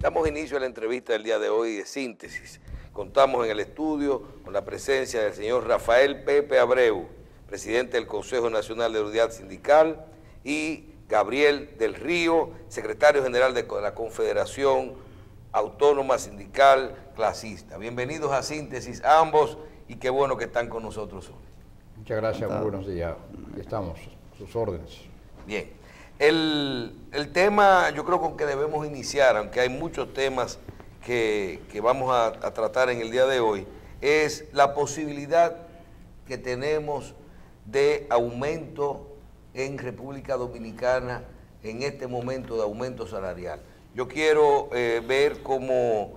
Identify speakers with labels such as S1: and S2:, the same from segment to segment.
S1: Damos inicio a la entrevista del día de hoy de Síntesis. Contamos en el estudio con la presencia del señor Rafael Pepe Abreu, presidente del Consejo Nacional de Unidad Sindical, y Gabriel del Río, secretario general de la Confederación Autónoma Sindical Clasista. Bienvenidos a Síntesis ambos y qué bueno que están con nosotros hoy.
S2: Muchas gracias, muy buenos días. Aquí estamos, a sus órdenes.
S1: Bien, el tema yo creo con que debemos iniciar, aunque hay muchos temas que vamos a tratar en el día de hoy, es la posibilidad que tenemos de aumento en República Dominicana en este momento de aumento salarial. Yo quiero ver cómo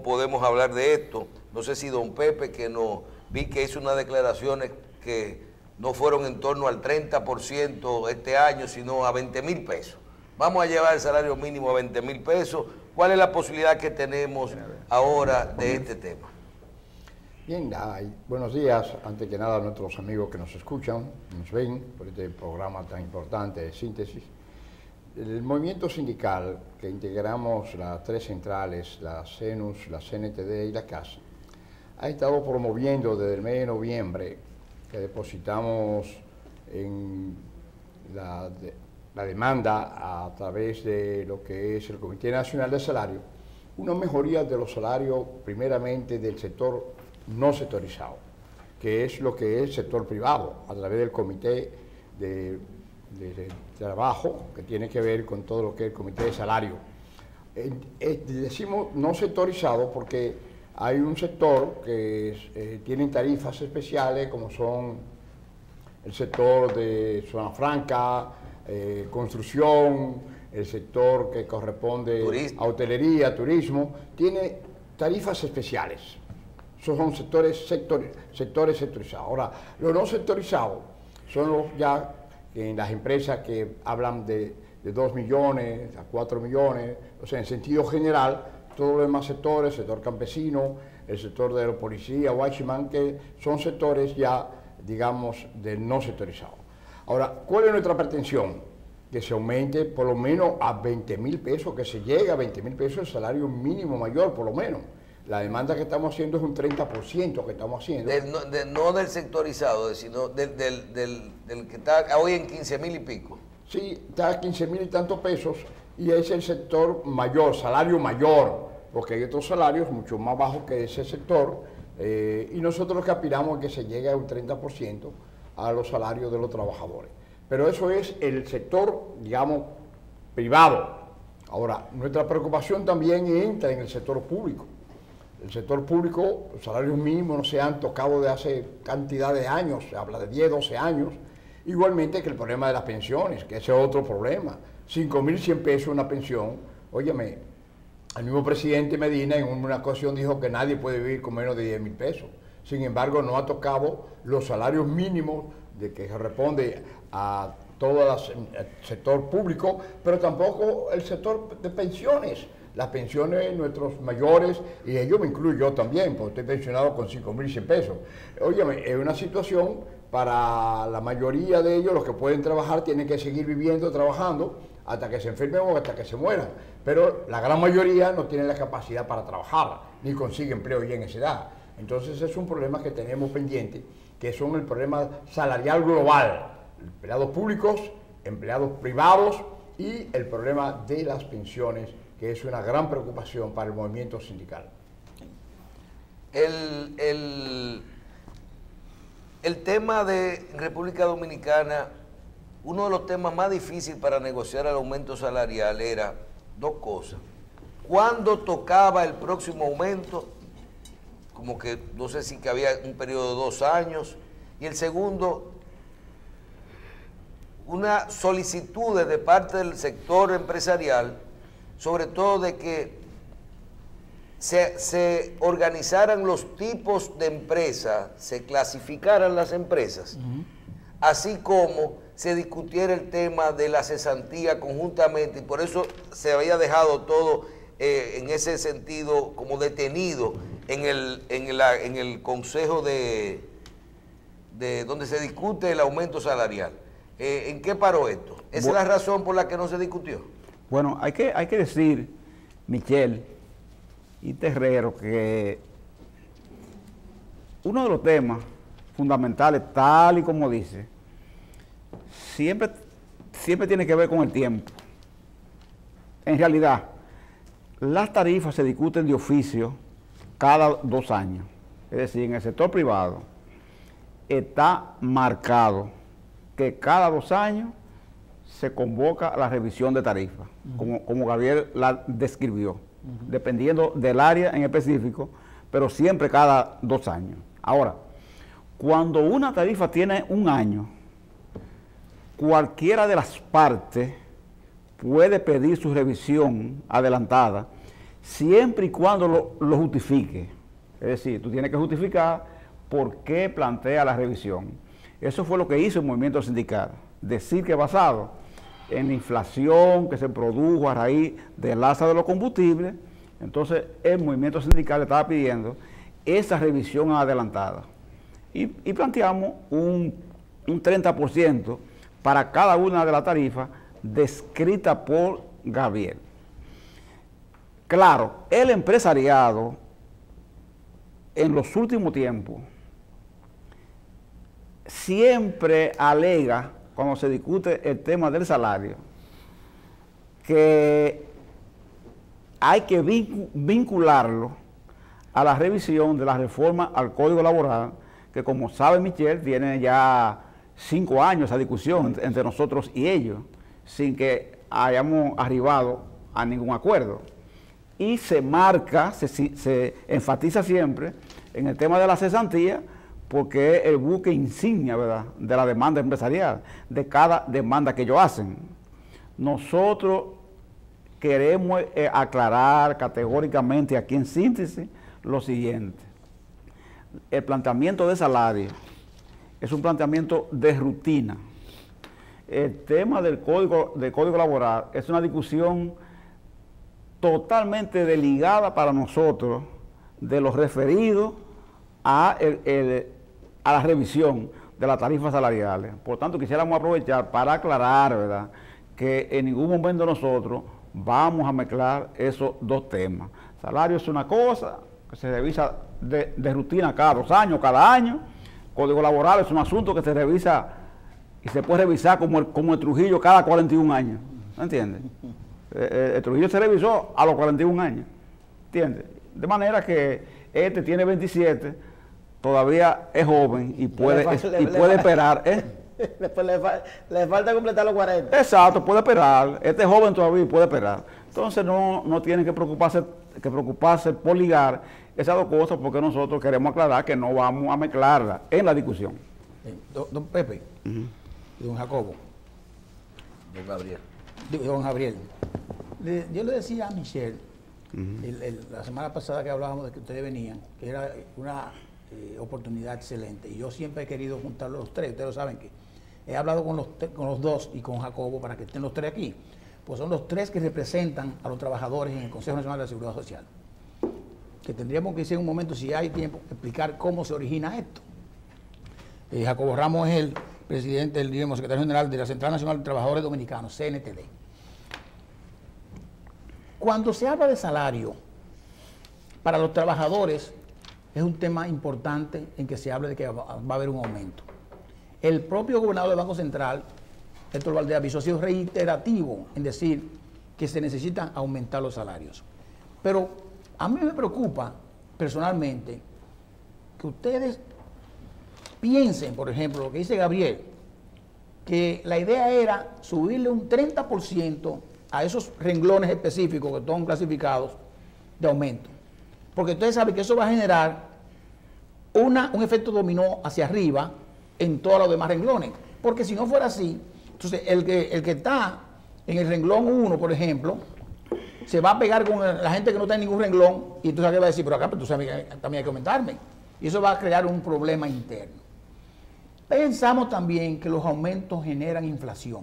S1: podemos hablar de esto. No sé si don Pepe, que no vi que hizo unas declaraciones que no fueron en torno al 30% este año, sino a 20,000 pesos. Vamos a llevar el salario mínimo a 20,000 pesos. ¿Cuál es la posibilidad que tenemos ahora de este tema?
S2: Bien, buenos días, antes que nada a nuestros amigos que nos escuchan, nos ven por este programa tan importante de Síntesis. El movimiento sindical que integramos las tres centrales, la CENUS, la CNTD y la CAS, ha estado promoviendo desde el mes de noviembre que depositamos en la demanda a través de lo que es el Comité Nacional de Salario, una mejoría de los salarios primeramente del sector no sectorizado, que es lo que es el sector privado, a través del Comité de Trabajo, que tiene que ver con todo lo que es el Comité de Salario. Decimos no sectorizado porque hay un sector que tienen tarifas especiales, como son el sector de zona franca, construcción, el sector que corresponde a hotelería, turismo, tiene tarifas especiales. Esos son sectores sectorizados. Ahora, los no sectorizados son los ya en las empresas que hablan de 2 millones a 4 millones, o sea, en sentido general, todos los demás sectores, el sector campesino, el sector de la policía, Watchman, que son sectores ya, digamos, de no sectorizados. Ahora, ¿cuál es nuestra pretensión? Que se aumente por lo menos a 20,000 pesos, que se llegue a 20,000 pesos el salario mínimo mayor, por lo menos. La demanda que estamos haciendo es un 30% que estamos haciendo.
S1: No del sectorizado, sino del que está hoy en 15,000 y pico.
S2: Sí, está a 15,000 y tantos pesos y es el sector mayor, salario mayor, porque hay otros salarios mucho más bajos que ese sector y nosotros lo que aspiramos es que se llegue a un 30% a los salarios de los trabajadores. Pero eso es el sector, digamos, privado. Ahora, nuestra preocupación también entra en el sector público. El sector público, los salarios mínimos no se han tocado de hace cantidad de años, se habla de 10, 12 años. Igualmente que el problema de las pensiones, que ese es otro problema. 5,100 pesos una pensión. Óyeme, el mismo presidente Medina en una ocasión dijo que nadie puede vivir con menos de 10,000 pesos. Sin embargo, no ha tocado los salarios mínimos de que responde a todo el sector público, pero tampoco el sector de pensiones. Las pensiones de nuestros mayores, y ellos me incluyo yo también, porque estoy pensionado con 5,100 pesos. Óyeme, es una situación para la mayoría de ellos, los que pueden trabajar, tienen que seguir viviendo, trabajando, hasta que se enfermen o hasta que se mueran. Pero la gran mayoría no tiene la capacidad para trabajar, ni consigue empleo ya en esa edad. Entonces es un problema que tenemos pendiente, que son el problema salarial global, empleados públicos, empleados privados y el problema de las pensiones, que es una gran preocupación para el movimiento sindical.
S1: El tema de República Dominicana, uno de los temas más difíciles para negociar el aumento salarial era dos cosas. ¿Cuándo tocaba el próximo aumento? Como que no sé si que había un periodo de 2 años. Y el segundo, una solicitud de parte del sector empresarial, sobre todo de que se organizaran los tipos de empresas, se clasificaran las empresas, así como se discutiera el tema de la cesantía conjuntamente, y por eso se había dejado todo en ese sentido como detenido en el consejo de donde se discute el aumento salarial. ¿En qué paró esto? ¿Esa es la razón por la que no se discutió?
S3: Bueno, hay que decir Michel y Terrero, que uno de los temas fundamentales, tal y como dice, siempre tiene que ver con el tiempo. En realidad, las tarifas se discuten de oficio cada 2 años. Es decir, en el sector privado está marcado que cada 2 años se convoca la revisión de tarifas, como Gabriel la describió, dependiendo del área en específico, pero siempre cada 2 años. Ahora, cuando una tarifa tiene 1 año, cualquiera de las partes puede pedir su revisión adelantada, siempre y cuando lo justifique. Es decir, tú tienes que justificar por qué plantea la revisión. Eso fue lo que hizo el movimiento sindical. Decir que basado en la inflación que se produjo a raíz del alza de los combustibles, entonces el movimiento sindical estaba pidiendo esa revisión adelantada. Y planteamos un 30% para cada una de las tarifas descrita por Gabriel. Claro, el empresariado en los últimos tiempos siempre alega, cuando se discute el tema del salario, que hay que vincularlo a la revisión de la reforma al Código Laboral, que como sabe Michel, tiene ya 5 años esa discusión entre nosotros y ellos, sin que hayamos arribado a ningún acuerdo. Y se marca, se enfatiza siempre en el tema de la cesantía, porque es el buque insignia, ¿verdad?, de la demanda empresarial, de cada demanda que ellos hacen. Nosotros queremos aclarar categóricamente aquí en síntesis lo siguiente. El planteamiento de salario es un planteamiento de rutina. El tema del código laboral es una discusión totalmente desligada para nosotros de los referidos a la revisión de las tarifas salariales. Por tanto, quisiéramos aprovechar para aclarar, ¿verdad?, que en ningún momento nosotros vamos a mezclar esos 2 temas. Salario es una cosa que se revisa de rutina cada 2 años, cada año. Código laboral es un asunto que se revisa y se puede revisar como el Trujillo cada 41 años. ¿No entiendes? El Trujillo se revisó a los 41 años. ¿Entiendes? De manera que este tiene 27, todavía es joven y puede esperar.
S4: Le falta completar los 40.
S3: Exacto, puede esperar. Este es joven todavía y puede esperar. Entonces no tienen que preocuparse por ligar esas 2 cosas, porque nosotros queremos aclarar que no vamos a mezclarla en la discusión.
S4: Don Pepe y don Jacobo. Don Gabriel. Yo le decía a Michel, la semana pasada que hablábamos de que ustedes venían, que era una oportunidad excelente. Y yo siempre he querido juntar los 3. Ustedes lo saben que he hablado con los 2 y con Jacobo para que estén los 3 aquí. Pues son los 3 que representan a los trabajadores en el Consejo Nacional de la Seguridad Social. Que tendríamos que en un momento, si hay tiempo, explicar cómo se origina esto. Jacobo Ramos es el presidente, el secretario general de la Central Nacional de Trabajadores Dominicanos, CNTD. Cuando se habla de salario, para los trabajadores es un tema importante en que se hable de que va a haber un aumento. El propio gobernador del Banco Central, Héctor Valdeaviso, ha sido reiterativo en decir que se necesitan aumentar los salarios. Pero a mí me preocupa personalmente que ustedes piensen, por ejemplo, lo que dice Gabriel, que la idea era subirle un 30% a esos renglones específicos que están clasificados de aumento. Porque ustedes saben que eso va a generar un efecto dominó hacia arriba en todos los demás renglones. Porque si no fuera así, entonces el que está en el renglón 1, por ejemplo, se va a pegar con la gente que no está en ningún renglón, y entonces ¿qué va a decir? Pero acá tú sabes que también hay que aumentarme. Y eso va a crear un problema interno. Pensamos también que los aumentos generan inflación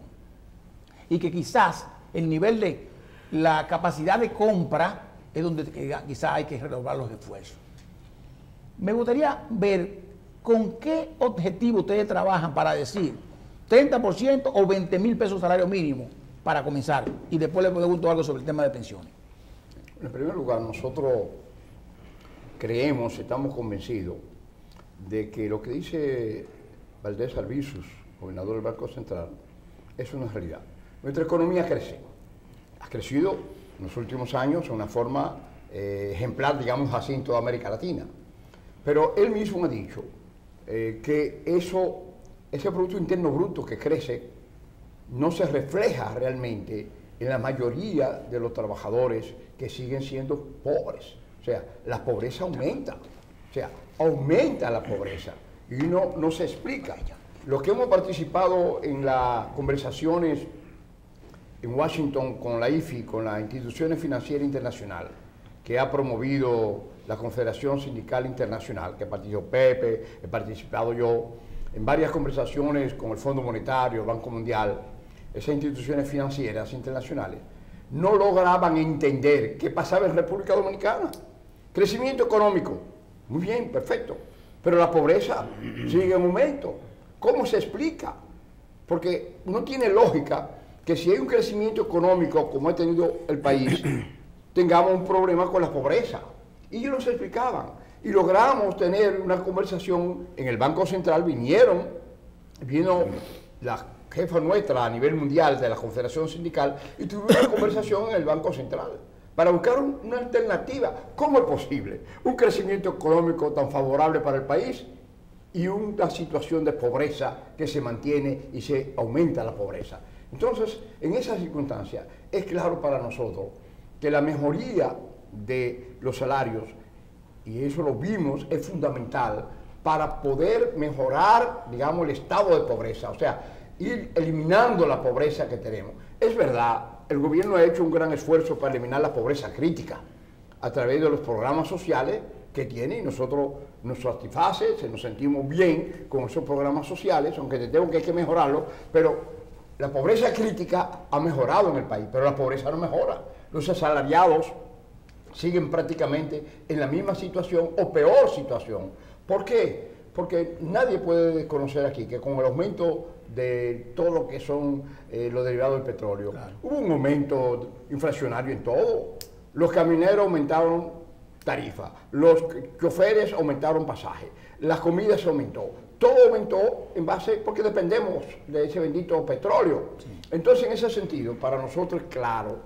S4: y que quizás el nivel de la capacidad de compra es donde quizás hay que renovar los esfuerzos. Me gustaría ver con qué objetivo ustedes trabajan para decir 30% o 20,000 pesos salario mínimo para comenzar. Y después les pregunto algo sobre el tema de pensiones.
S2: En primer lugar, nosotros creemos, estamos convencidos de que lo que dice Valdés Albizus, gobernador del Banco Central, es una realidad. Nuestra economía crece. Ha crecido en los últimos años de una forma ejemplar, digamos así, en toda América Latina. Pero él mismo ha dicho que ese Producto Interno Bruto que crece no se refleja realmente en la mayoría de los trabajadores que siguen siendo pobres. O sea, la pobreza aumenta. O sea, aumenta la pobreza y no se explica. Los que hemos participado en las conversaciones en Washington con la IFI, con las instituciones financieras internacionales, que ha promovido la Confederación Sindical Internacional, que participó Pepe, he participado yo en varias conversaciones con el Fondo Monetario, el Banco Mundial, esas instituciones financieras internacionales, no lograban entender qué pasaba en República Dominicana. Crecimiento económico, muy bien, perfecto, pero la pobreza sigue en aumento. ¿Cómo se explica? Porque no tiene lógica que si hay un crecimiento económico como ha tenido el país, tengamos un problema con la pobreza. Y ellos nos explicaban. Y logramos tener una conversación en el Banco Central, vino la jefa nuestra a nivel mundial de la Confederación Sindical y tuvimos una conversación en el Banco Central para buscar una alternativa. ¿Cómo es posible un crecimiento económico tan favorable para el país y una situación de pobreza que se mantiene y se aumenta la pobreza? Entonces, en esas circunstancias, es claro para nosotros que la mejoría de los salarios, y eso lo vimos, es fundamental para poder mejorar, digamos, el estado de pobreza, o sea, ir eliminando la pobreza que tenemos. Es verdad, el gobierno ha hecho un gran esfuerzo para eliminar la pobreza crítica a través de los programas sociales que tiene y nosotros nos satisface, nos sentimos bien con esos programas sociales, aunque tenemos que hay que mejorarlo, pero la pobreza crítica ha mejorado en el país, pero la pobreza no mejora. Los asalariados siguen prácticamente en la misma situación o peor situación. ¿Por qué? Porque nadie puede desconocer aquí que con el aumento de todo lo que son los derivados del petróleo, claro, hubo un aumento inflacionario en todo. Los camioneros aumentaron tarifa, los choferes aumentaron pasaje, las comidas se aumentó. Todo aumentó en base, porque dependemos de ese bendito petróleo. Sí. Entonces, en ese sentido, para nosotros es claro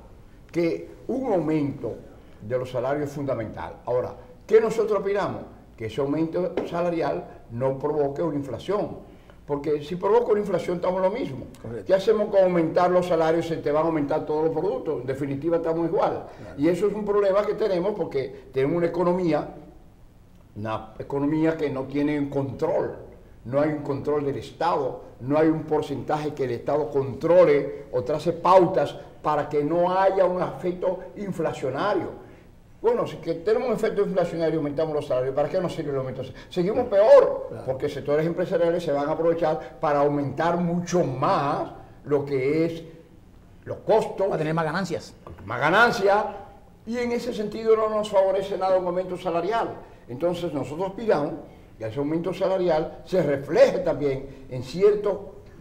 S2: que un aumento de los salarios es fundamental. Ahora, ¿qué nosotros opinamos? Que ese aumento salarial no provoque una inflación. Porque si provoca una inflación, estamos en lo mismo. Correcto. ¿Qué hacemos con aumentar los salarios? Se te van a aumentar todos los productos. En definitiva, estamos igual. Claro. Y eso es un problema que tenemos porque tenemos una economía que no tiene control. No hay un control del Estado, no hay un porcentaje que el Estado controle o trace pautas para que no haya un efecto inflacionario. Bueno, si que tenemos un efecto inflacionario y aumentamos los salarios, ¿para qué nos sirve el aumento? Seguimos peor, claro, porque sectores empresariales se van a aprovechar para aumentar mucho más lo que es los costos.
S4: Para tener más ganancias.
S2: Más ganancias, y en ese sentido no nos favorece nada un aumento salarial. Entonces nosotros aspiramos que ese aumento salarial se refleje también en cierta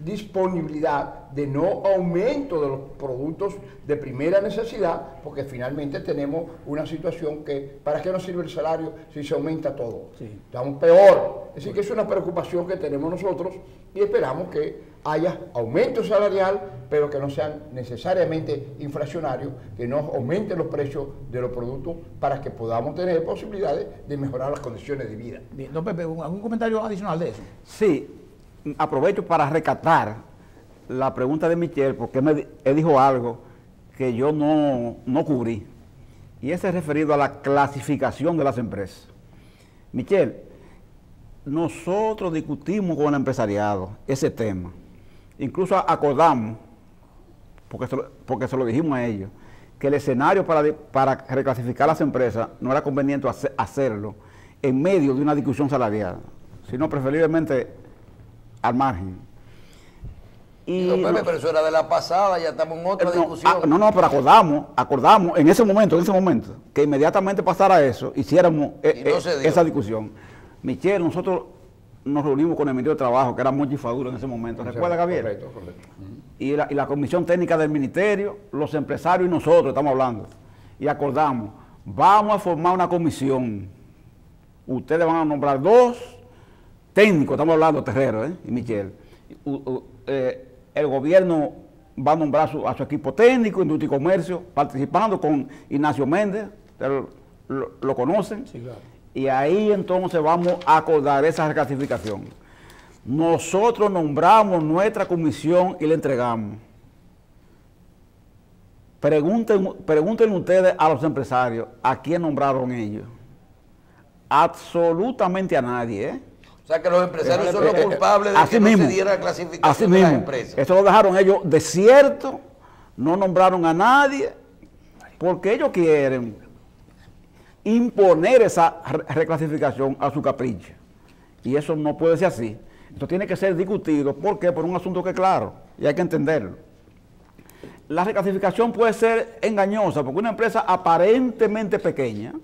S2: disponibilidad de no aumento de los productos de primera necesidad, porque finalmente tenemos una situación que, ¿para qué nos sirve el salario si se aumenta todo? Sí. Estamos peor. Es decir, que es una preocupación que tenemos nosotros y esperamos que haya aumento salarial, pero que no sean necesariamente inflacionarios, que no aumenten los precios de los productos para que podamos tener posibilidades de mejorar las condiciones de vida.
S4: Bien, don Pepe, ¿algún comentario adicional de eso?
S3: Sí, aprovecho para recatar la pregunta de Michel, porque él dijo algo que yo no cubrí, y ese es referido a la clasificación de las empresas. Michel, nosotros discutimos con el empresariado ese tema, incluso acordamos, porque se lo dijimos a ellos, que el escenario para reclasificar las empresas no era conveniente hacerlo en medio de una discusión salarial, sino preferiblemente al margen.
S1: Y no, Pepe, pero eso era de la pasada, ya estamos en otra discusión.
S3: Pero acordamos en ese momento, que inmediatamente pasara eso, hiciéramos esa discusión. Michelle, nosotros nos reunimos con el Ministerio de Trabajo, que era Monchi Faduro en ese momento, ¿recuerda, Gabriel? Correcto. Y la Comisión Técnica del Ministerio, los empresarios y nosotros estamos hablando, y acordamos vamos a formar una comisión. Ustedes van a nombrar 2 técnicos, estamos hablando Terrero y Michel. El gobierno va a nombrar a su equipo técnico, Industria y Comercio, participando con Ignacio Méndez, ustedes lo conocen.
S4: Sí, claro.
S3: Y ahí entonces vamos a acordar esa reclasificación. Nosotros nombramos nuestra comisión y la entregamos. Pregunten ustedes a los empresarios a quién nombraron ellos. Absolutamente a nadie, ¿eh?
S1: O sea que los empresarios son los culpables de que no se diera la clasificación de las empresas.
S3: Eso lo dejaron ellos desierto, no nombraron a nadie, porque ellos quieren imponer esa reclasificación a su capricho. Y eso no puede ser así. Esto tiene que ser discutido. ¿Por qué? Por un asunto que es claro, y hay que entenderlo. La reclasificación puede ser engañosa, porque una empresa aparentemente pequeña,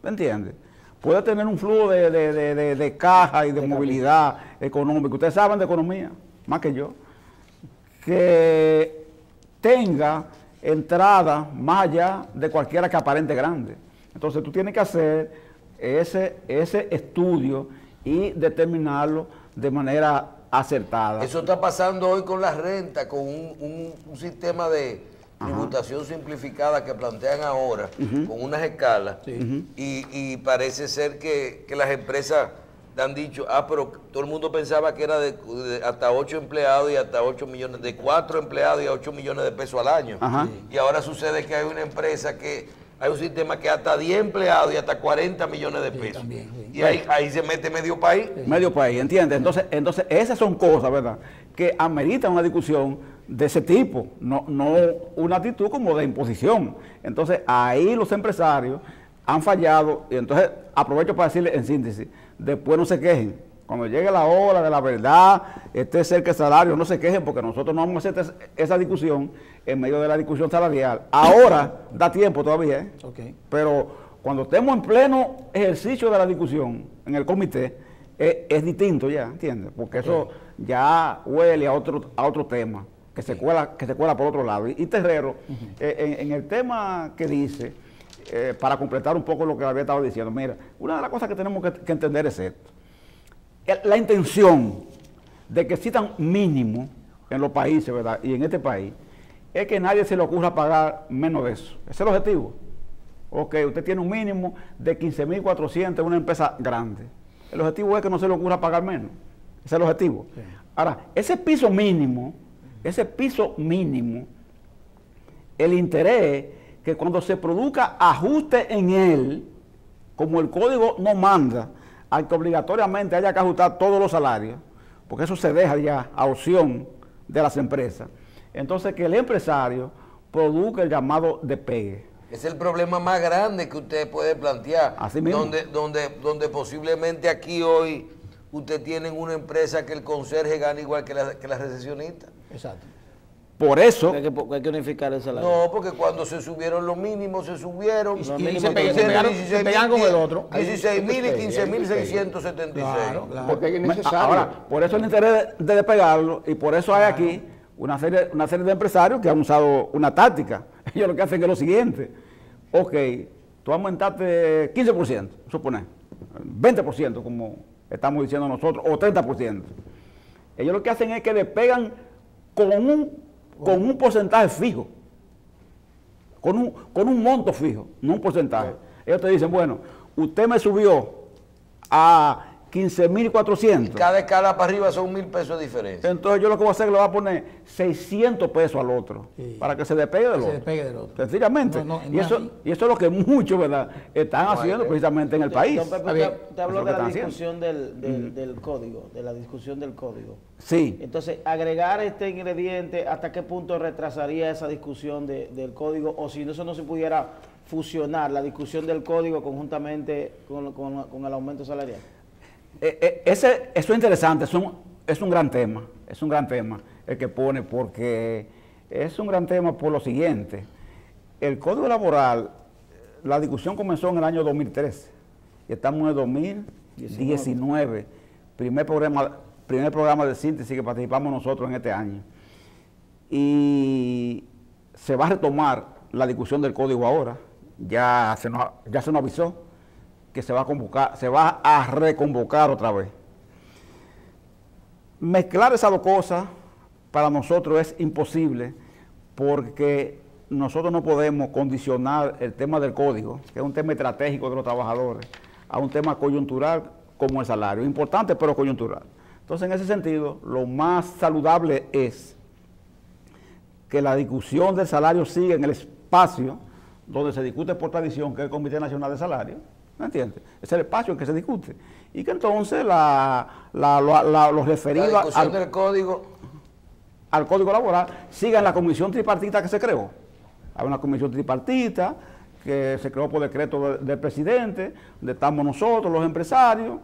S3: ¿me entiendes?, puede tener un flujo de caja y de movilidad económica. Ustedes saben de economía, más que yo, que tenga entrada más allá de cualquiera que aparente grande. Entonces tú tienes que hacer ese estudio y determinarlo de manera acertada.
S1: Eso está pasando hoy con la renta, con un sistema de tributación simplificada que plantean ahora, con unas escalas, y parece ser que las empresas han dicho, pero todo el mundo pensaba que era de hasta 8 empleados y hasta 8 millones, de 4 empleados y a 8 millones de pesos al año. Y ahora sucede que hay una empresa que hay un sistema que hasta 10 empleados y hasta 40 millones de pesos.
S4: También, sí.
S1: Y ahí se mete medio país.
S3: Medio país, ¿entiendes? Entonces esas son cosas, ¿verdad?, que ameritan una discusión de ese tipo, no una actitud como de imposición. Entonces ahí los empresarios han fallado, y entonces aprovecho para decirles en síntesis, después no se quejen. Cuando llegue la hora de la verdad, esté cerca el salario, no se quejen, porque nosotros no vamos a hacer esa discusión en medio de la discusión salarial. Ahora da tiempo todavía, ¿eh?
S4: Okay.
S3: Pero cuando estemos en pleno ejercicio de la discusión en el comité, es distinto ya, ¿entiendes? Porque eso ya huele a otro tema, que se cuela por otro lado. Y Terrero, en el tema que dice, para completar un poco lo que había estado diciendo, mira, una de las cosas que tenemos que entender es esto. La intención de que existan mínimos en los países, ¿verdad?, y en este país, es que nadie se le ocurra pagar menos de eso. Ese es el objetivo. Ok, usted tiene un mínimo de 15.400 en una empresa grande. El objetivo es que no se le ocurra pagar menos. Ese es el objetivo. Sí. Ahora, ese piso mínimo, el interés que cuando se produzca ajuste en él, como el código no manda, al que obligatoriamente haya que ajustar todos los salarios, porque eso se deja ya a opción de las empresas. Entonces, que el empresario produzca el llamado despegue.
S1: Es el problema más grande que usted puede plantear.
S3: Así mismo.
S1: Donde posiblemente aquí hoy usted tiene una empresa que el conserje gana igual que la recesionista.
S4: Exacto.
S3: Por eso...
S5: Hay que unificar el salario.
S1: No, porque cuando se subieron los mínimos, se subieron.
S4: Y se pegan con el otro.
S1: 16.000 y 15.676.
S4: Claro.
S2: Porque es necesario.
S3: Ahora, por eso el interés de despegarlo, y por eso hay aquí una serie de empresarios que han usado una táctica. Ellos lo que hacen es lo siguiente. Ok, tú aumentaste 15%, suponer, 20%, como estamos diciendo nosotros, o 30%. Ellos lo que hacen es que despegan con un porcentaje fijo, con un monto fijo, no un porcentaje. Ellos te dicen, bueno, usted me subió a 15.400.
S1: Cada escala para arriba son 1.000 pesos de diferencia.
S3: Entonces yo lo que voy a hacer es que le voy a poner 600 pesos al otro, para que se despegue del otro. Sencillamente. Y eso es lo que muchos, ¿verdad?, están haciendo precisamente en el país.
S5: Don Pepe, te habló de la discusión del código, de la discusión del código.
S3: Sí.
S5: Entonces, agregar este ingrediente, ¿hasta qué punto retrasaría esa discusión del código? O si eso no se pudiera fusionar, la discusión del código conjuntamente con el aumento salarial.
S3: Eso es interesante, es un gran tema, el que pone, porque es un gran tema por lo siguiente. El Código Laboral, la discusión comenzó en el año 2013 y estamos en el 2019, primer programa de síntesis que participamos nosotros en este año. Y se va a retomar la discusión del Código ahora, ya se nos avisó que se va a reconvocar otra vez. Mezclar esas dos cosas para nosotros es imposible, porque nosotros no podemos condicionar el tema del código, que es un tema estratégico de los trabajadores, a un tema coyuntural como el salario. Importante, pero coyuntural. Entonces, en ese sentido, lo más saludable es que la discusión del salario siga en el espacio donde se discute por tradición, que es el Comité Nacional de Salario, ¿me entiendes? Es el espacio en que se discute. Y que entonces los referidos
S1: la discusión del código
S3: al Código Laboral siga en la comisión tripartita que se creó. Hay una comisión tripartita que se creó por decreto del presidente, donde estamos nosotros, los empresarios,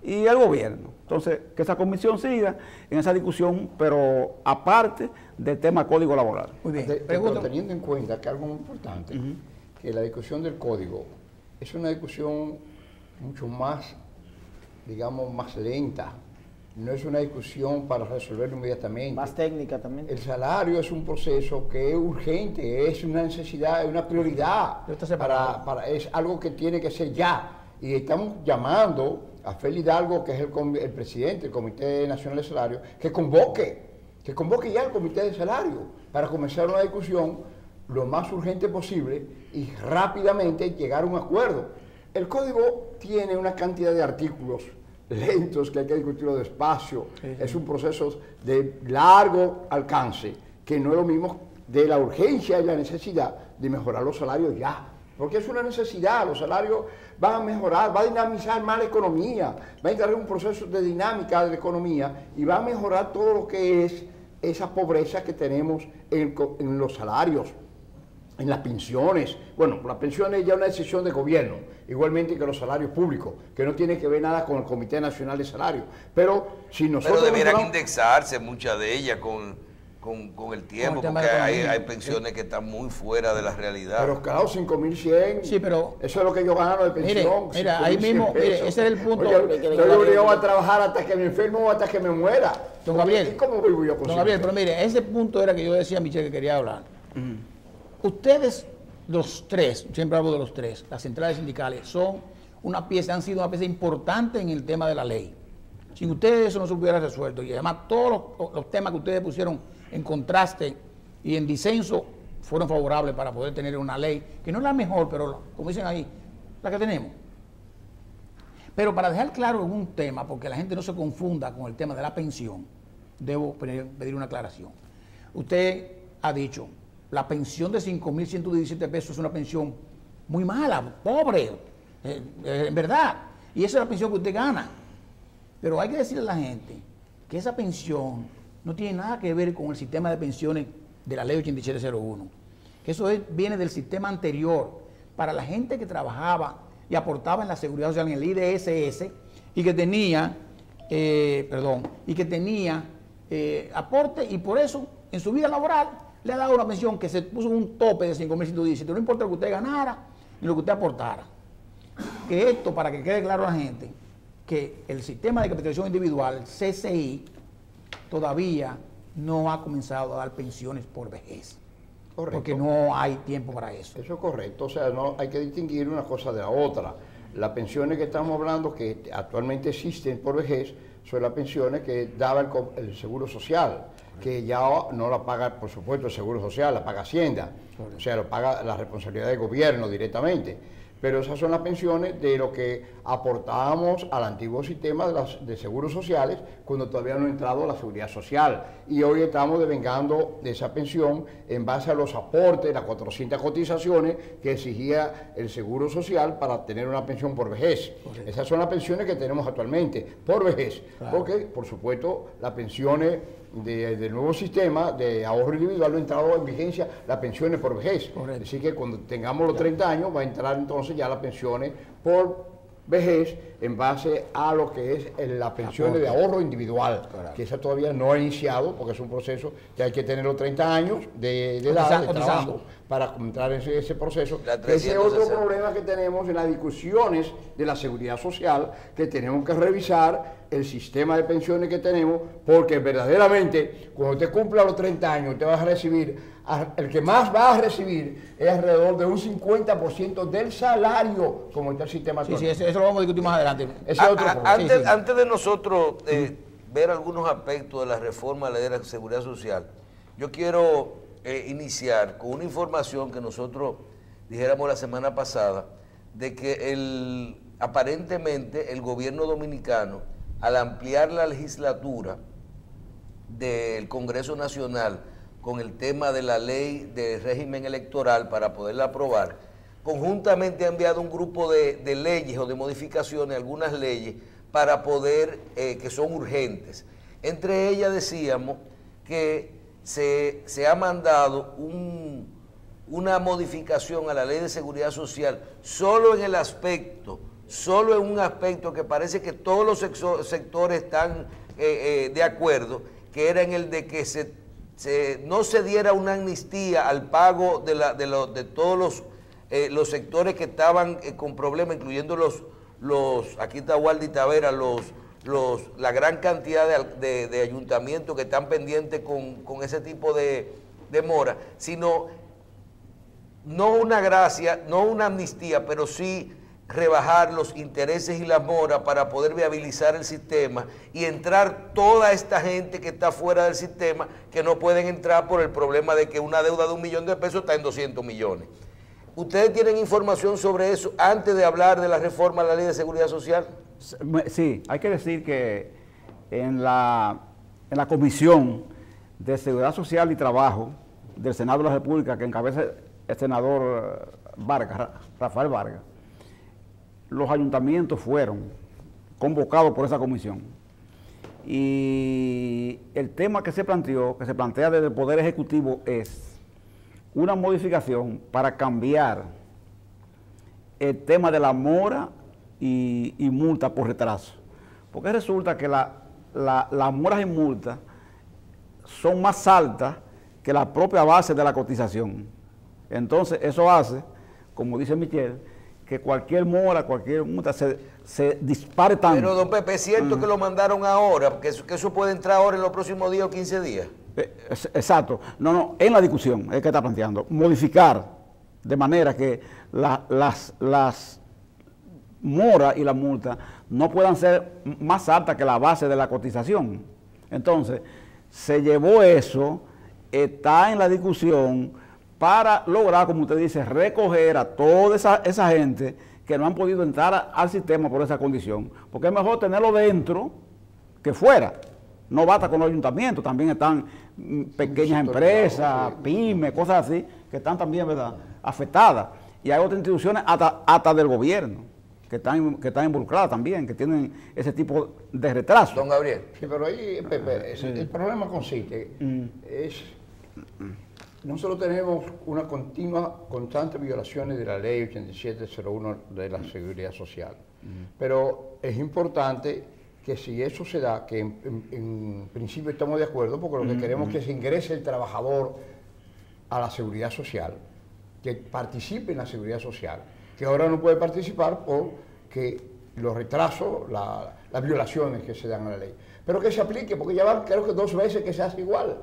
S3: y el gobierno. Entonces, que esa comisión siga en esa discusión, pero aparte del tema Código Laboral.
S4: Muy bien.
S2: Pero teniendo en cuenta que algo muy importante, que la discusión del código es una discusión mucho más, digamos, más lenta. No es una discusión para resolverlo inmediatamente.
S5: Más técnica también.
S2: El salario es un proceso que es urgente, es una necesidad, es una prioridad. Es algo que tiene que ser ya. Y estamos llamando a Félix Hidalgo, que es el presidente del Comité Nacional de Salario, que convoque ya el Comité de Salario para comenzar una discusión lo más urgente posible y rápidamente llegar a un acuerdo. El código tiene una cantidad de artículos lentos que hay que discutirlo despacio. Es un proceso de largo alcance, que no es lo mismo de la urgencia y la necesidad de mejorar los salarios ya. Porque es una necesidad, los salarios van a mejorar, va a dinamizar más la economía, va a entrar en un proceso de dinámica de la economía y va a mejorar todo lo que es esa pobreza que tenemos en los salarios, en las pensiones. Bueno, las pensiones ya es una decisión de gobierno, igualmente que los salarios públicos, que no tiene que ver nada con el Comité Nacional de Salarios. Pero si nosotros...
S1: Pero debieran indexarse muchas de ellas con el tiempo, porque hay pensiones que están muy fuera de la realidad.
S2: Pero claro, 5.100,
S4: sí, pero
S2: eso es lo que yo gano de pensión.
S4: Mira, ahí mismo, mire, ese es el punto.
S2: Yo obligado a trabajar hasta que me enfermo o hasta que me muera.
S4: Don Gabriel,
S2: ¿cómo vivo yo con
S4: don Gabriel, pero mire, ese punto era que yo decía a Michelle que quería hablar. Ustedes, los tres, siempre hablo de los tres, las centrales sindicales, son una pieza, han sido una pieza importante en el tema de la ley. Sin ustedes eso no se hubiera resuelto. Y además todos los temas que ustedes pusieron en contraste y en disenso fueron favorables para poder tener una ley, que no es la mejor, pero como dicen ahí, la que tenemos. Pero para dejar claro un tema, porque la gente no se confunda con el tema de la pensión, debo pedir una aclaración. Usted ha dicho, la pensión de 5.117 pesos es una pensión muy mala, pobre, en verdad, y esa es la pensión que usted gana. Pero hay que decirle a la gente que esa pensión no tiene nada que ver con el sistema de pensiones de la ley 8701, que eso viene del sistema anterior, para la gente que trabajaba y aportaba en la seguridad social, en el IDSS, y que tenía, aporte, y por eso en su vida laboral le ha dado una pensión que se puso un tope de 5.117, no importa lo que usted ganara ni lo que usted aportara. Que esto, para que quede claro a la gente, que el sistema de capitalización individual, el CCI, todavía no ha comenzado a dar pensiones por vejez. Correcto. Porque no hay tiempo para eso.
S2: Eso es correcto, o sea, no hay que distinguir una cosa de la otra. Las pensiones que estamos hablando, que actualmente existen por vejez, son las pensiones que daba el Seguro Social, que ya no la paga, por supuesto, el Seguro Social, la paga Hacienda, correcto. O sea, lo paga la responsabilidad del gobierno directamente. Pero esas son las pensiones de lo que aportábamos al antiguo sistema de seguros sociales cuando todavía no ha entrado la seguridad social. Y hoy estamos devengando de esa pensión en base a los aportes, las 400 cotizaciones que exigía el seguro social para tener una pensión por vejez. Correcto. Esas son las pensiones que tenemos actualmente, por vejez. Claro. Porque, por supuesto, las pensiones del nuevo sistema de ahorro individual no ha entrado en vigencia las pensiones por vejez. Correcto. Así que cuando tengamos los 30 años va a entrar entonces ya las pensiones por vejez en base a lo que es las pensiones de ahorro individual, correcto. Que esa todavía no ha iniciado porque es un proceso que hay que tener los 30 años de edad de trabajo para entrar en ese proceso. Ese es otro problema que tenemos en las discusiones de la seguridad social, que tenemos que revisar el sistema de pensiones que tenemos, porque verdaderamente cuando usted cumpla los 30 años, usted va a recibir, el que más va a recibir es alrededor de un 50% del salario, como está el sistema
S4: Sí,
S2: actual.
S4: sí, eso lo vamos a discutir más adelante.
S2: Ese es otro problema.
S1: Antes de nosotros ver algunos aspectos de la reforma a la ley de la seguridad social, yo quiero iniciar con una información que nosotros dijéramos la semana pasada, de que aparentemente el gobierno dominicano, al ampliar la legislatura del Congreso Nacional con el tema de la ley de régimen electoral para poderla aprobar, conjuntamente ha enviado un grupo de leyes o de modificaciones, algunas leyes, para poder, que son urgentes. Entre ellas decíamos que se ha mandado una modificación a la ley de seguridad social solo en un aspecto que parece que todos los sectores están de acuerdo, que era en el de que no se diera una amnistía al pago de todos los sectores que estaban con problemas, incluyendo aquí está Waldi Tavera, la gran cantidad de ayuntamientos que están pendientes con ese tipo de mora, sino no una gracia, no una amnistía, pero sí rebajar los intereses y las moras para poder viabilizar el sistema y entrar toda esta gente que está fuera del sistema, que no pueden entrar por el problema de que una deuda de $1 millón está en 200 millones. ¿Ustedes tienen información sobre eso antes de hablar de la reforma a la ley de seguridad social?
S3: Sí, hay que decir que en la Comisión de Seguridad Social y Trabajo del Senado de la República, que encabeza el senador Vargas, Rafael Vargas, los ayuntamientos fueron convocados por esa comisión. Y el tema que se plantea desde el Poder Ejecutivo es una modificación para cambiar el tema de la mora y multa por retraso. Porque resulta que las moras y multas son más altas que la propia base de la cotización. Entonces, eso hace, como dice Michelle, que cualquier mora, cualquier multa se dispare tanto.
S1: Pero, don Pepe, ¿es cierto que lo mandaron ahora? Que eso puede entrar ahora en los próximos días o 15 días.
S3: Exacto. No, en la discusión es que está planteando. Modificar de manera que las moras y la multa no puedan ser más altas que la base de la cotización. Entonces, se llevó eso, está en la discusión para lograr, como usted dice, recoger a toda esa gente que no han podido entrar al sistema por esa condición. Porque es mejor tenerlo dentro que fuera. No basta con los ayuntamientos, también están pequeñas empresas, pymes, cosas así, que están también, ¿verdad?, afectadas. Y hay otras instituciones hasta del gobierno, que están involucradas también, que tienen ese tipo de retraso.
S1: Don Gabriel.
S2: Sí, pero ahí, Pepe, el problema consiste, nosotros tenemos una constante violaciones de la ley 8701 de la Seguridad Social. Pero es importante que si eso se da, que en principio estamos de acuerdo, porque lo que queremos es que se ingrese el trabajador a la Seguridad Social, que participe en la Seguridad Social, que ahora no puede participar porque los retrasos, las violaciones que se dan a la ley. Pero que se aplique, porque ya van creo que 2 veces que se hace igual.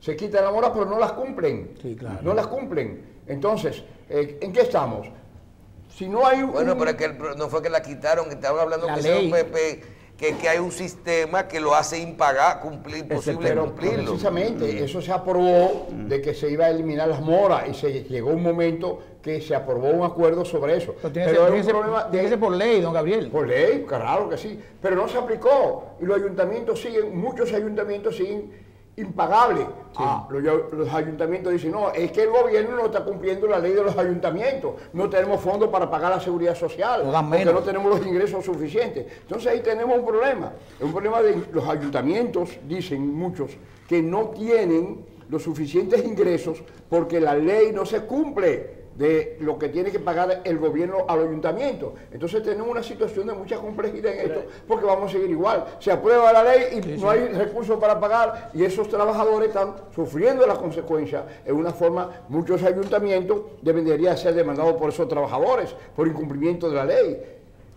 S2: Se quitan la mora, pero no las cumplen.
S4: Sí, claro.
S2: No las cumplen. Entonces, ¿en qué estamos? Si no hay
S1: Bueno, pero es que no fue que la quitaron, que estaban hablando
S4: La
S1: que
S4: ley.
S1: Pepe, que hay un sistema que lo hace imposible
S2: Pero
S1: cumplirlo.
S2: precisamente eso se aprobó de que se iba a eliminar las moras y se llegó un momento que se aprobó un acuerdo sobre eso.
S4: Pero
S2: Pero
S4: tiene que ser por ley, don Gabriel.
S2: por ley, claro que sí, pero no se aplicó y los ayuntamientos muchos ayuntamientos siguen impagables. Los ayuntamientos dicen, no, es que el gobierno no está cumpliendo la ley de los ayuntamientos, no tenemos fondos para pagar la seguridad social,
S4: No dan
S2: porque
S4: menos.
S2: no tenemos los ingresos suficientes. Entonces ahí tenemos un problema de los ayuntamientos, dicen muchos, que no tienen los suficientes ingresos porque la ley no se cumple de lo que tiene que pagar el gobierno al ayuntamiento. Entonces tenemos una situación de mucha complejidad en esto, porque vamos a seguir igual. Se aprueba la ley y no hay recursos para pagar, y esos trabajadores están sufriendo las consecuencias. En una forma, muchos ayuntamientos deberían ser demandados por esos trabajadores, por incumplimiento de la ley.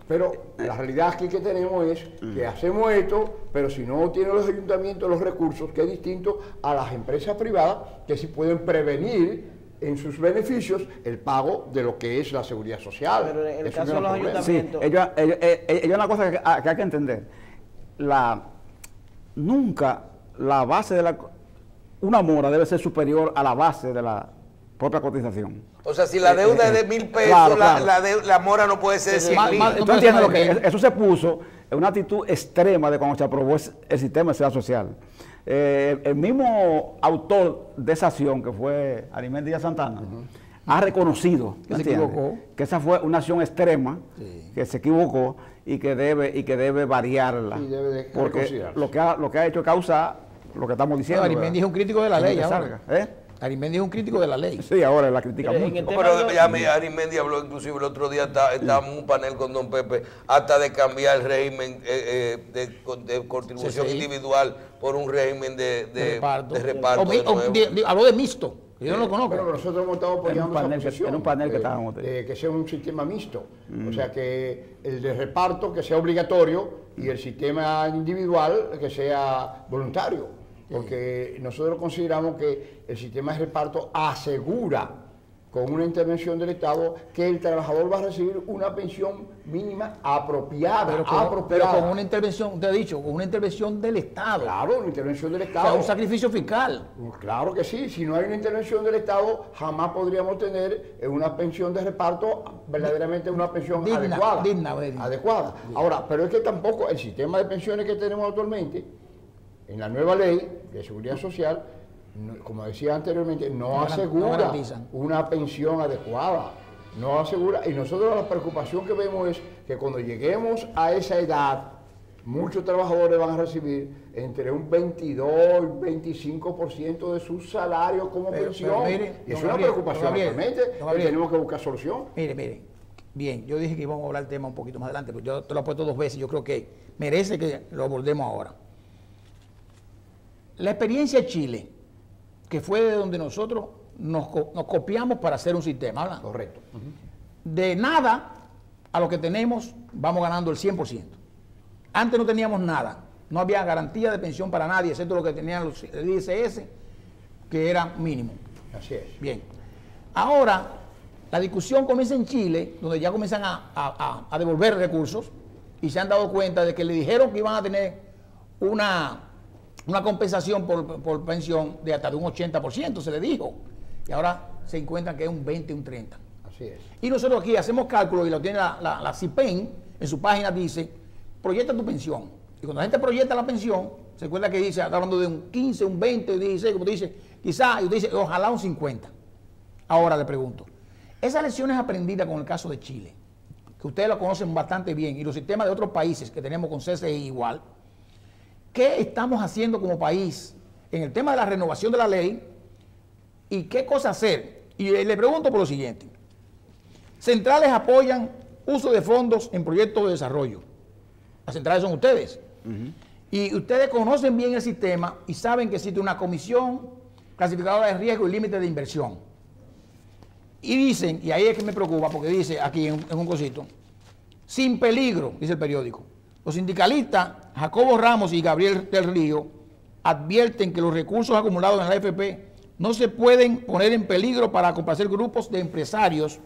S2: Pero la realidad aquí que tenemos es que hacemos esto, pero si no tienen los ayuntamientos los recursos, que es distinto a las empresas privadas, que sí pueden prevenir en sus beneficios el pago de lo que es la seguridad social.
S5: Pero en el
S2: Eso
S5: caso
S2: no
S5: de los
S2: es un problema.
S5: ayuntamientos...
S3: Sí, ellos una cosa que hay que entender. Nunca la base una mora debe ser superior a la base de la propia cotización.
S1: O sea, si la deuda es de 1.000 pesos,
S3: claro,
S1: la mora no puede ser de 100.000.
S3: ¿Tú entiendes lo que eso se puso en una actitud extrema de cuando se aprobó el sistema de seguridad social? El mismo autor de esa acción, que fue Arimen Díaz Santana, ha reconocido
S4: que se equivocó,
S3: que esa fue una acción extrema, que se equivocó y que debe variarla.
S2: Y debe de
S3: porque lo que ha hecho es causar lo que estamos diciendo.
S4: Arimendi es un crítico de la ley ahora.
S3: Salga,
S4: Arimendi es un crítico de la ley.
S3: Sí, ahora la critica
S5: Pero en
S3: mucho.
S5: el tema
S1: Pero
S5: de-
S1: ya Arimendi habló inclusive el otro día, estábamos en un panel con don Pepe, hasta de cambiar el régimen de contribución
S4: Sí.
S1: individual por un régimen de reparto.
S4: Habló de mixto, que yo no lo conozco.
S2: Bueno, pero nosotros hemos estado apoyando
S3: panel
S2: esa posición,
S3: en un panel que estábamos teniendo.
S2: que sea un sistema mixto, o sea que el de reparto que sea obligatorio y el sistema individual que sea voluntario, porque nosotros consideramos que el sistema de reparto asegura con una intervención del Estado que el trabajador va a recibir una pensión mínima apropiada,
S4: pero con una intervención, te he dicho, con una intervención del Estado.
S2: Claro, una intervención del
S4: O
S2: Estado.
S4: sea, un sacrificio fiscal.
S2: Claro que sí, si no hay una intervención del Estado, jamás podríamos tener una pensión de reparto, verdaderamente una pensión
S4: Digna,
S2: adecuada. Adecuada. Ahora, pero es que tampoco el sistema de pensiones que tenemos actualmente, en la nueva ley de seguridad social, como decía anteriormente, no asegura
S4: garantizan
S2: una pensión adecuada. No asegura, y nosotros la preocupación que vemos es que cuando lleguemos a esa edad, muchos trabajadores van a recibir entre un 22 y un 25% de su salario como pensión.
S4: mire,
S2: Y es
S4: don
S2: una
S4: Gabriel,
S2: preocupación
S4: don Gabriel,
S2: actualmente,
S4: don
S2: y
S4: Gabriel.
S2: tenemos que buscar solución.
S4: Mire, bien, yo dije que íbamos a hablar del tema un poquito más adelante, pero yo te lo he puesto 2 veces, yo creo que merece que lo abordemos ahora. La experiencia de Chile, que fue de donde nosotros nos copiamos para hacer un sistema, ¿verdad?
S2: Correcto.
S4: De nada a lo que tenemos, vamos ganando el 100%. Antes no teníamos nada, no había garantía de pensión para nadie, excepto lo que tenían los ISS, que era mínimo.
S2: Así es.
S4: Bien. Ahora, la discusión comienza en Chile, donde ya comienzan a devolver recursos y se han dado cuenta de que le dijeron que iban a tener una compensación por pensión de hasta de un 80%, se le dijo. Y ahora se encuentran que es un 20, un 30.
S2: Así es.
S4: Y nosotros aquí hacemos cálculos y lo tiene la CIPEN, en su página dice, proyecta tu pensión. Y cuando la gente proyecta la pensión, se encuentra que dice, está hablando de un 15, un 20, un 16, como te dice, quizás, y usted dice, ojalá un 50. Ahora le pregunto, esas lecciones aprendidas con el caso de Chile, que ustedes lo conocen bastante bien, y los sistemas de otros países que tenemos con CCI igual, ¿qué estamos haciendo como país en el tema de la renovación de la ley y qué cosa hacer? Y le pregunto por lo siguiente. Centrales apoyan uso de fondos en proyectos de desarrollo. Las centrales son ustedes. Y ustedes conocen bien el sistema y saben que existe una comisión clasificadora de riesgo y límite de inversión. Y dicen, y ahí es que me preocupa, porque dice aquí en un cosito, sin peligro, dice el periódico. Los sindicalistas Jacobo Ramos y Gabriel del Río advierten que los recursos acumulados en la AFP no se pueden poner en peligro para complacer grupos de empresarios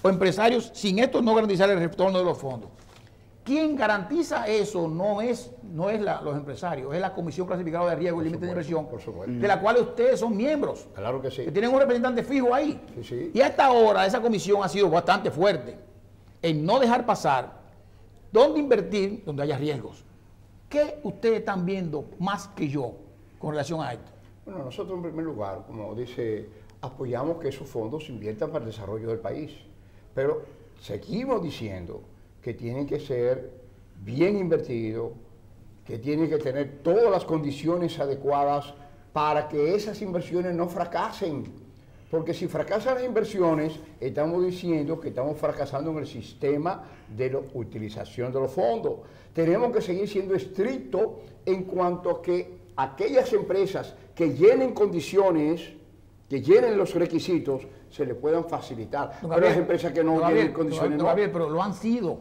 S4: o empresarios sin esto no garantizar el retorno de los fondos. ¿Quién garantiza eso? No es los empresarios, es la Comisión Clasificadora de Riesgo y Límite de Inversión,
S2: por supuesto.
S4: de la cual ustedes son miembros.
S2: Claro que sí.
S4: Que tienen un representante fijo ahí.
S2: Sí, sí.
S4: Y hasta ahora esa comisión ha sido bastante fuerte en no dejar pasar dónde invertir donde haya riesgos. ¿Qué ustedes están viendo más que yo con relación a esto?
S2: Bueno, nosotros en primer lugar, como dice, apoyamos que esos fondos se inviertan para el desarrollo del país, pero seguimos diciendo que tienen que ser bien invertidos, que tienen que tener todas las condiciones adecuadas para que esas inversiones no fracasen. Porque si fracasan las inversiones, estamos diciendo que estamos fracasando en el sistema de la utilización de los fondos. Tenemos que seguir siendo estrictos en cuanto a que aquellas empresas que llenen condiciones, que llenen los requisitos, se le puedan facilitar. Pero las empresas que no tienen condiciones no.
S4: Gabriel, pero lo han sido.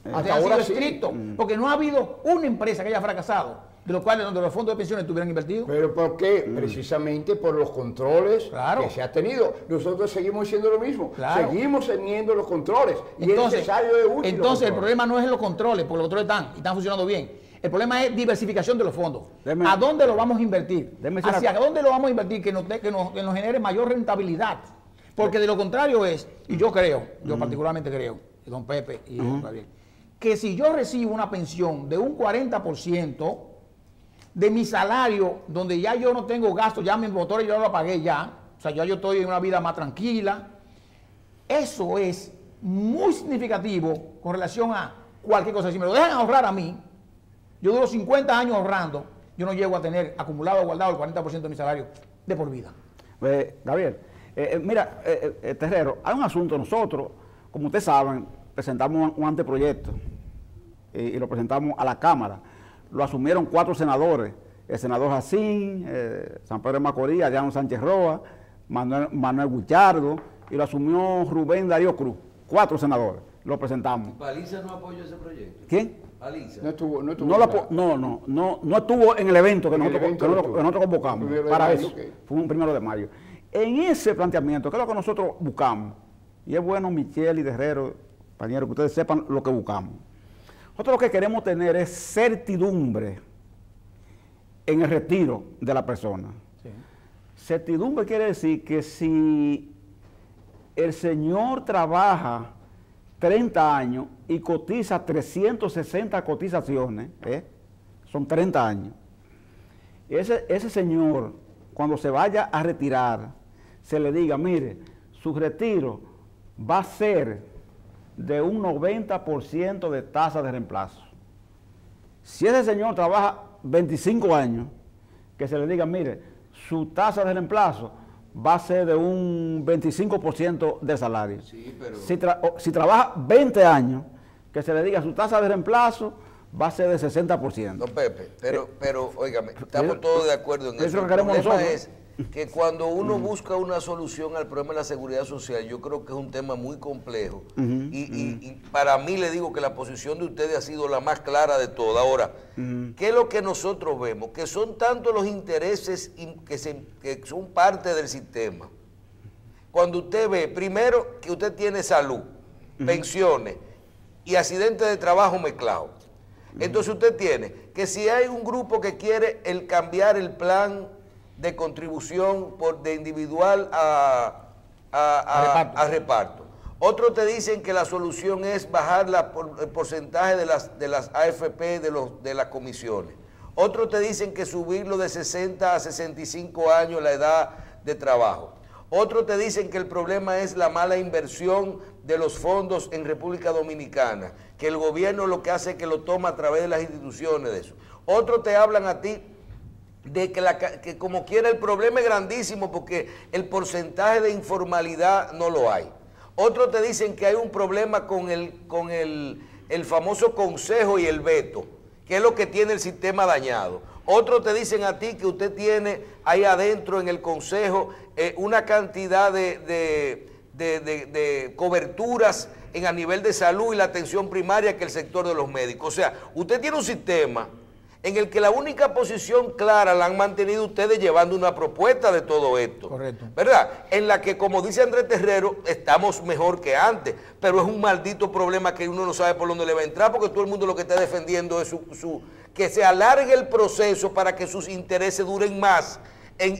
S2: Hasta
S4: han sido
S2: ahora sí.
S4: estrictos, porque no ha habido una empresa que haya fracasado, de los cuales donde los fondos de pensiones estuvieran invertidos.
S2: ¿Pero por qué? Precisamente por los controles
S4: Claro.
S2: que se ha tenido. Nosotros seguimos haciendo lo mismo.
S4: Claro.
S2: Seguimos teniendo los controles. Y es
S4: Entonces,
S2: necesario de útil los
S4: entonces el
S2: controles.
S4: problema no es en los controles, porque los controles están funcionando bien. El problema es diversificación de los fondos.
S3: Deme-
S4: ¿A dónde lo vamos a invertir?
S3: Deme decir
S4: ¿Hacia
S3: una-
S4: dónde lo vamos a invertir que nos genere mayor rentabilidad? Porque de lo contrario es, y yo creo, yo particularmente creo, y don Pepe y don Gabriel, que si yo recibo una pensión de un 40% de mi salario, donde ya yo no tengo gasto, ya mi motor yo lo pagué ya, o sea, ya yo estoy en una vida más tranquila, eso es muy significativo con relación a cualquier cosa. Si me lo dejan ahorrar a mí, yo duro 50 años ahorrando, yo no llego a tener acumulado o guardado el 40% de mi salario de por vida.
S3: Gabriel, mira, Terrero, hay un asunto. Nosotros, como ustedes saben, presentamos un anteproyecto y lo presentamos a la Cámara. Lo asumieron 4 senadores: el senador Jacín, San Pedro de Macorís, Adriano Sánchez Roa, Manuel Guichardo, y lo asumió Rubén Darío Cruz. 4 senadores. Lo presentamos.
S1: ¿Paliza no apoyó ese proyecto?
S3: ¿Quién?
S1: Paliza.
S2: No estuvo
S3: No estuvo en el evento que
S2: En el
S3: nosotros,
S2: evento
S3: que
S2: no
S3: nosotros- que nosotros convocamos
S2: Primero de
S3: para
S2: mayo,
S3: eso.
S2: ok.
S3: Fue un 1 de mayo. En ese planteamiento, que es lo que nosotros buscamos, y es bueno, Michelle y Herrero, compañeros, que ustedes sepan lo que buscamos. Nosotros lo que queremos tener es certidumbre en el retiro de la persona. Certidumbre quiere decir que si el señor trabaja 30 años y cotiza 360 cotizaciones, son 30 años. Ese señor, cuando se vaya a retirar, se le diga, mire, su retiro va a ser de un 90% de tasa de reemplazo. Si ese señor trabaja 25 años, que se le diga, mire, su tasa de reemplazo va a ser de un 25% del salario.
S1: Sí, pero...
S3: Si trabaja 20 años, que se le diga su tasa de reemplazo va a ser de 60%.
S1: Don Pepe, pero, óigame, estamos todos de acuerdo en
S3: eso es
S1: eso.
S3: lo
S1: El
S3: que queremos
S1: problema
S3: nosotros.
S1: es que cuando uno busca una solución al problema de la seguridad social, yo creo que es un tema muy complejo. Y para mí le digo que la posición de ustedes ha sido la más clara de todas. Ahora, ¿qué es lo que nosotros vemos? Que son tantos los intereses que son parte del sistema. Cuando usted ve, primero, que usted tiene salud, pensiones y accidentes de trabajo mezclados. Entonces usted tiene que si hay un grupo que quiere cambiar el plan de contribución de individual a reparto. Otros te dicen que la solución es bajar el porcentaje de las AFP de las comisiones. Otros te dicen que subirlo de 60 a 65 años la edad de trabajo. Otros te dicen que el problema es la mala inversión de los fondos en República Dominicana, que el gobierno lo que hace es que lo toma a través de las instituciones de eso. Otros te hablan a ti de que como quiera el problema es grandísimo porque el porcentaje de informalidad no lo hay. Otros te dicen que hay un problema con el famoso consejo y el veto, que es lo que tiene el sistema dañado. Otros te dicen a ti que usted tiene ahí adentro en el consejo una cantidad de coberturas a nivel de salud y la atención primaria que el sector de los médicos. O sea, usted tiene un sistema en el que la única posición clara la han mantenido ustedes llevando una propuesta de todo esto.
S4: Correcto.
S1: ¿Verdad? En la que, como dice Andrés Terrero, estamos mejor que antes, pero es un maldito problema que uno no sabe por dónde le va a entrar, porque todo el mundo lo que está defendiendo es que se alargue el proceso para que sus intereses duren más en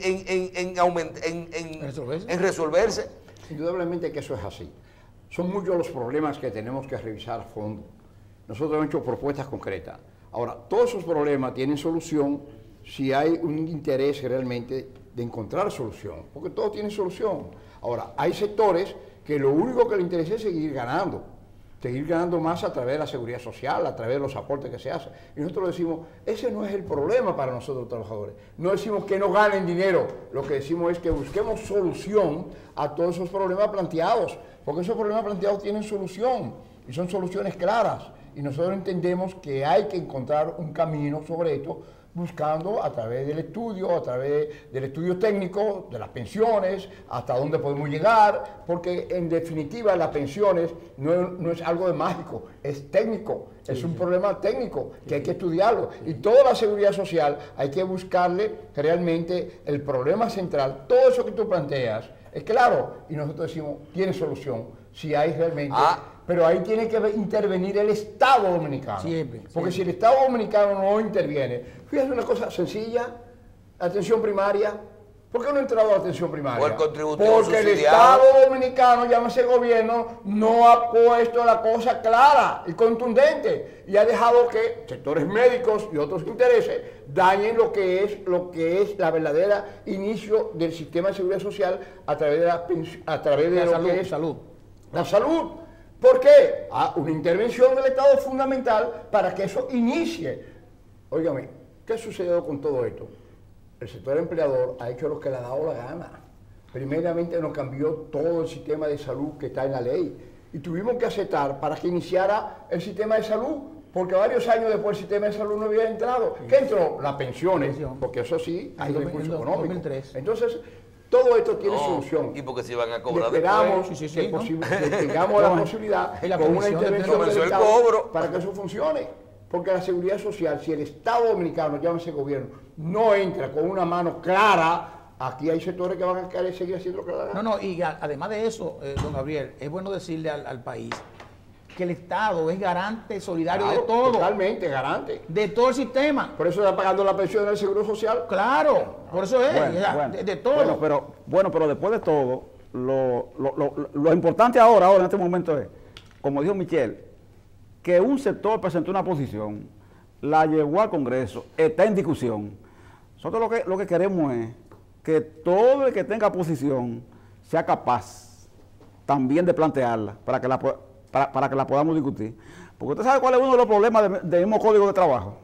S1: resolverse.
S2: Indudablemente que eso es así. Son muchos los problemas que tenemos que revisar a fondo. Nosotros hemos hecho propuestas concretas. Ahora, todos esos problemas tienen solución si hay un interés realmente de encontrar solución, porque todo tiene solución. Ahora, hay sectores que lo único que les interesa es seguir ganando más a través de la seguridad social, a través de los aportes que se hacen. Y nosotros decimos, ese no es el problema para nosotros los trabajadores. No decimos que no ganen dinero, lo que decimos es que busquemos solución a todos esos problemas planteados, porque esos problemas planteados tienen solución, y son soluciones claras. Y nosotros entendemos que hay que encontrar un camino sobre esto buscando a través del estudio técnico, de las pensiones, hasta dónde podemos llegar, porque en definitiva las pensiones no es algo de mágico, es técnico, es un problema técnico que hay que estudiarlo. Y toda la seguridad social hay que buscarle realmente el problema central. Todo eso que tú planteas es claro, y nosotros decimos, tiene solución, si hay realmente... Pero ahí tiene que intervenir el Estado Dominicano.
S4: Siempre.
S2: Porque si el Estado Dominicano no interviene, fíjate una cosa sencilla, atención primaria. ¿Por qué no ha entrado a la atención primaria?
S1: O el contributivo
S2: Porque el Estado Dominicano, llámese gobierno, no ha puesto la cosa clara y contundente y ha dejado que sectores médicos y otros intereses dañen lo que es la verdadera inicio del sistema de seguridad social a través de la salud. ¿Por qué? Una intervención del Estado es fundamental para que eso inicie. Óigame, ¿qué ha sucedido con todo esto? El sector empleador ha hecho lo que le ha dado la gana. Primeramente nos cambió todo el sistema de salud que está en la ley y tuvimos que aceptar para que iniciara el sistema de salud, porque varios años después el sistema de salud no había entrado. ¿Qué entró? Las pensiones, porque eso sí, hay recursos económicos.
S4: 2003.
S2: Entonces, todo esto tiene solución.
S1: Y porque se van a cobrar
S2: esperamos
S1: después.
S2: que tengamos la posibilidad con una intervención del Estado para que eso funcione. Porque la seguridad social, si el Estado Dominicano, llámese gobierno, no entra con una mano clara, aquí hay sectores que van a querer seguir haciendo lo que la gana.
S4: Y además de eso, don Gabriel, es bueno decirle al país que el Estado es garante solidario de todo.
S2: Totalmente, garante.
S4: De todo el sistema.
S2: Por eso está pagando la pensión del Seguro Social.
S4: Claro, por eso es, de todo.
S3: Pero después de todo, lo importante ahora en este momento es, como dijo Michelle, que un sector presentó una posición, la llevó al Congreso, está en discusión. Nosotros lo que queremos es que todo el que tenga posición sea capaz también de plantearla para que la podamos discutir. Porque usted sabe cuál es uno de los problemas del mismo Código de Trabajo.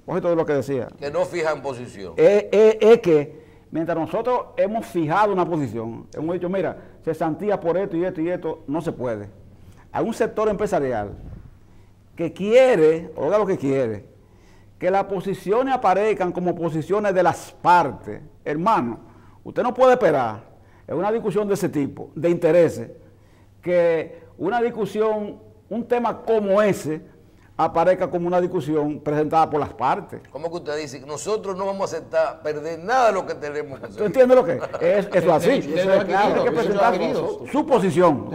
S3: Ojito de lo que decía.
S1: Que no fijan posición.
S3: Es que mientras nosotros hemos fijado una posición, hemos dicho, mira, cesantía por esto y esto y esto, no se puede. Hay un sector empresarial que quiere, oiga lo que quiere, que las posiciones aparezcan como posiciones de las partes. Hermano, usted no puede esperar en una discusión de ese tipo, de intereses, que una discusión, un tema como ese, aparezca como una discusión presentada por las partes.
S1: ¿Cómo que usted dice? Nosotros no vamos a aceptar perder nada de lo que tenemos que hacer.
S3: ¿Tú entiendes lo que es? Eso es así. Hay que presentar su posición.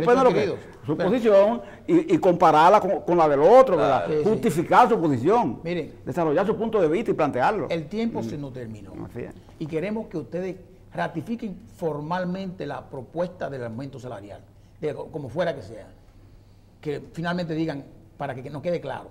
S3: Su posición y compararla con la del otro, ¿verdad? Justificar su posición.
S4: Miren,
S3: desarrollar su punto de vista y plantearlo.
S4: El tiempo se nos terminó.
S3: Así es.
S4: Y queremos que ustedes ratifiquen formalmente la propuesta del aumento salarial, como fuera que sea. Que finalmente digan, para que nos quede claro.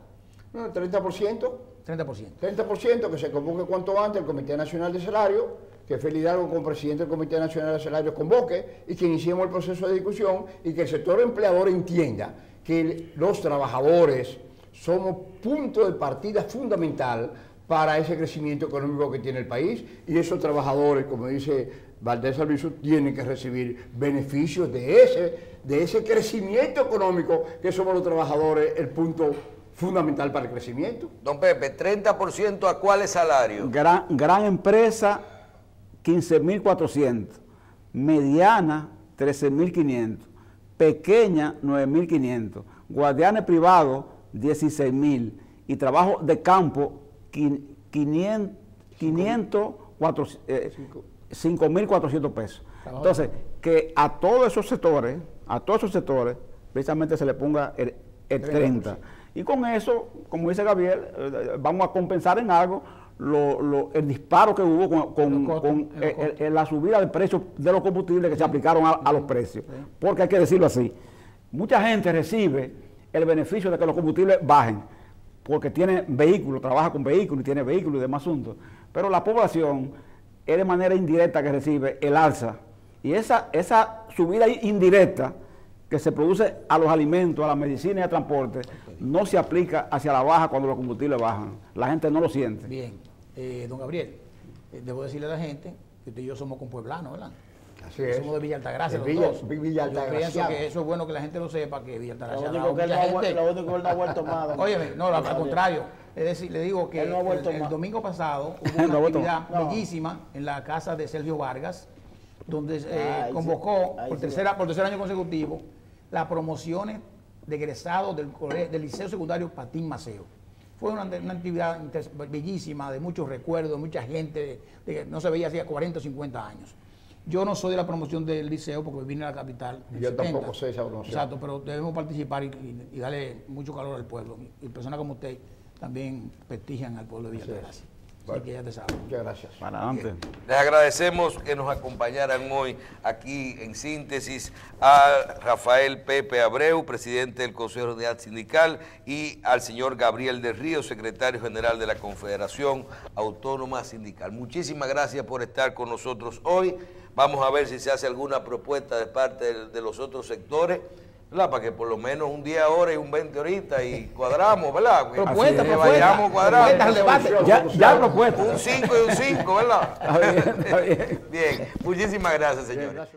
S2: 30%.
S4: 30%.
S2: 30% que se convoque cuanto antes el Comité Nacional de Salario, que Félix Hidalgo como presidente del Comité Nacional de Salario convoque y que iniciemos el proceso de discusión y que el sector empleador entienda que los trabajadores somos punto de partida fundamental para ese crecimiento económico que tiene el país y esos trabajadores, como dice Valdés Alviso, tienen que recibir beneficios de ese crecimiento económico que somos los trabajadores, el punto fundamental para el crecimiento.
S1: Don Pepe, 30% ¿a cuáles salarios?
S3: Gran empresa, 15.400. Mediana, 13.500. Pequeña, 9.500. Guardianes privados, 16.000. Y trabajo de campo, 5.400 pesos. Entonces, que a todos esos sectores, precisamente se le ponga el 30%. Y con eso, como dice Gabriel, vamos a compensar en algo el disparo que hubo con la subida del precio de los combustibles que se aplicaron a los precios. Porque hay que decirlo así, mucha gente recibe el beneficio de que los combustibles bajen, porque tiene vehículos, trabaja con vehículos y tiene vehículos y demás asuntos. Pero la población es de manera indirecta que recibe el alza. Y esa subida indirecta que se produce a los alimentos, a la medicina y al transporte, no se aplica hacia la baja cuando los combustibles bajan. La gente no lo siente.
S4: Bien, don Gabriel, debo decirle a la gente que usted y yo somos compueblanos, ¿verdad?
S2: Así es.
S4: Somos de Villa Altagracia,
S2: De
S4: los dos.
S2: Villa
S4: Yo pienso
S2: Altagracia.
S4: que eso es bueno que la gente lo sepa, que Villa
S5: Lo
S4: Altagracia...
S5: único que él no ha vuelto más.
S4: Óyeme, no, al contrario. Es decir, le digo que
S5: Él no ha vuelto
S4: el
S5: más.
S4: domingo pasado hubo
S3: No ha
S4: una
S3: vuelto
S4: actividad
S5: más. No.
S4: bellísima en la casa de Sergio Vargas, donde
S5: Ahí
S4: convocó
S5: sí, ahí
S4: por
S5: sí.
S4: tercer año consecutivo las promociones de egresados del Liceo Secundario Patín Maceo. Fue una actividad bellísima, de muchos recuerdos, mucha gente, de que no se veía hacía 40 o 50 años. Yo no soy de la promoción del liceo porque vine a la capital. en
S2: Yo
S4: 70.
S2: tampoco sé esa promoción.
S4: Exacto, pero debemos participar y darle mucho calor al pueblo. Y personas como usted también prestigian al pueblo de Villa Altagracia. Así que ya te sabes.
S2: Muchas gracias.
S3: Para adelante.
S1: Les agradecemos que nos acompañaran hoy aquí en Síntesis a Rafael Pepe Abreu, presidente del Consejo de Unidad Sindical, y al señor Gabriel del Río, secretario general de la Confederación Autónoma Sindical. Muchísimas gracias por estar con nosotros hoy. Vamos a ver si se hace alguna propuesta de parte de los otros sectores, ¿verdad? Para que por lo menos un día ahora y un 20 ahorita y cuadramos, ¿verdad?
S4: Propuesta,
S1: Que
S4: propuesta.
S1: vayamos cuadrando.
S4: Propuesta al debate.
S3: Ya propuesta.
S1: Un 5 y un 5, ¿verdad?
S3: Está bien, está bien.
S1: Bien, muchísimas gracias, señores.